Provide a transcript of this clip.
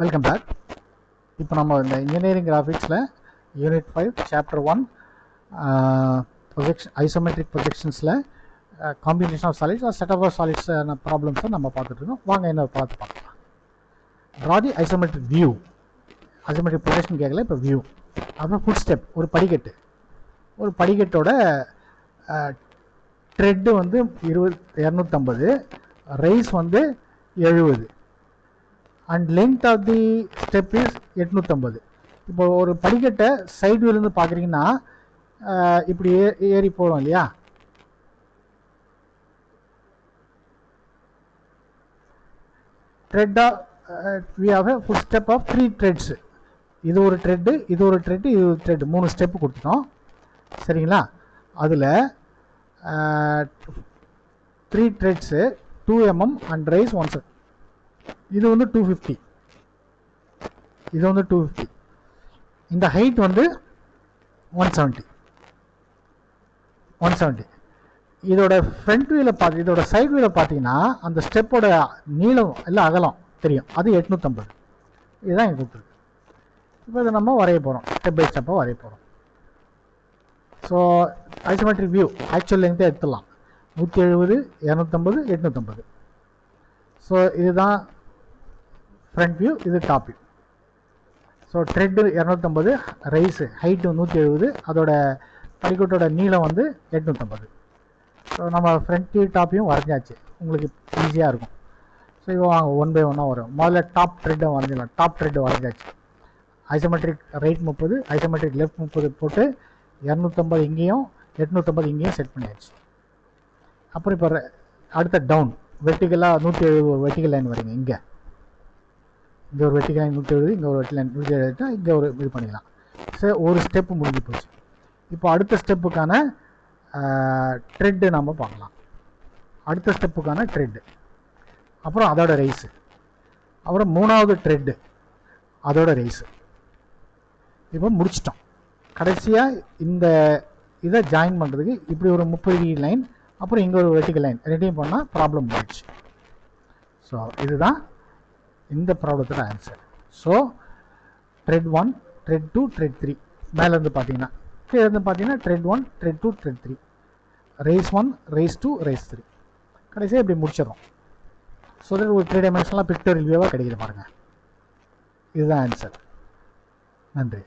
Welcome back. இப்போ நம்ம இந்த engineering graphicsல unit 5 chapter 1 projection isometric projectionsல combination of solids or set of solids problems நம்ம பார்த்துட்டு இருக்கோம். வாங்க என்ன பார்க்கலாம். Draw the isometric view. Isometric projection கேட்கல, இப்போ view. அப்புறம் footstep, ஒரு படிக்கட்டு. ஒரு படிக்கட்டோட த்ரெட் வந்து 250, ரைஸ் வந்து 70 and length of the step is 850. இப்போ ஒரு படிக்கட்டை சைடு வியூலேருந்து பார்க்குறீங்கன்னா இப்படி ஏறி போகிறோம் இல்லையா, thread we have a footstep of 3 threads. இது ஒரு த்ரெட்டு, இது ஒரு த்ரெட்டு, இது ஒரு த்ரெட், 3 ஸ்டெப்பு கொடுத்துட்டோம் சரிங்களா. அதில் 3 Threads 2 mm and rice 1 cm. இது வந்து 250, இது வந்து 250. இந்த ஹைட் வந்து 170. இதோட ஃப்ரண்ட் வியூவில் பார்த்து, இதோட சைட் வியூவில் பார்த்தீங்கன்னா அந்த ஸ்டெப்போட நீளம் இல்லை அகலம் தெரியும், அது 850. இதுதான் இங்கே கொடுத்துருக்கு. இப்போ இதை நம்ம வரைய போகிறோம், ஸ்டெப் பை ஸ்டெப்பாக வரைய போகிறோம். ஸோ ஐசோமெட்ரிக் வியூ ஆக்சுவல் லெங்க்த்தை எடுத்துடலாம். 170, 250, 850. ஸோ இதுதான் ஃப்ரண்ட் வியூ, இது top view. So thread 250, rice height 170, அதோட படிக்கட்டோட நீளம் வந்து 850. ஸோ நம்ம ஃப்ரண்ட் வியூ டாப் வியூ வரைஞ்சாச்சு, உங்களுக்கு ஈஸியாக இருக்கும். ஸோ இப்போ வாங்க 1 by 1 வரும். முதல்ல டாப் த்ரெட்டை வரைஞ்சிடலாம். டாப் த்ரெட்டு வரைஞ்சாச்சு. ஐசோமெட்ரிக் ரைட் 30, ஐசோமெட்ரிக் லெஃப்ட் 30 போட்டு 250 இங்கேயும் 850 இங்கேயும் செட் பண்ணியாச்சு. அப்புறம் இப்போ அடுத்த டவுன் வெர்டிகலாக 170 ஒரு வெர்டிகல் லைன் வரீங்க. இங்கே ஒரு வெர்டிகல் லைன் 170, இங்கே ஒரு வெர்டிகல் லைன் 170, இங்கே ஒரு இது பண்ணிக்கலாம். சரி, ஒரு ஸ்டெப்பு முடிஞ்சு போச்சு. இப்போ அடுத்த ஸ்டெப்புக்கான த்ரெட்டு நம்ம பார்க்கலாம். அடுத்த ஸ்டெப்புக்கான த்ரெட்டு, அப்புறம் அதோட ரைஸு, அப்புறம் 3வது த்ரெட்டு, அதோட ரைஸு. இப்போ முடிச்சிட்டோம். கடைசியாக இந்த இதை ஜாயின் பண்ணுறதுக்கு இப்படி ஒரு 30 லைன், அப்புறம் இங்கே ஒரு வெர்டிகல் லைன், ரெண்டையும் பண்ணால் ப்ராப்ளம் முடிச்சு. ஸோ இதுதான் இந்த ப்ராப்ளத்தோட answer. So thread 1, thread 2, thread 3 மேலேருந்து பார்த்தீங்கன்னா, கீழேருந்து பார்த்தீங்கன்னா thread 1, thread 2, thread 3, rise 1, rise 2, rise 3. கடைசியாக இப்படி முடிச்சிடறோம். ஸோ தட் ஒரு 3 டைமென்ஷனலாக பிக்டோரியல் வியூவாக கிடைக்குது பாருங்கள். இதுதான் ஆன்சர். நன்றி.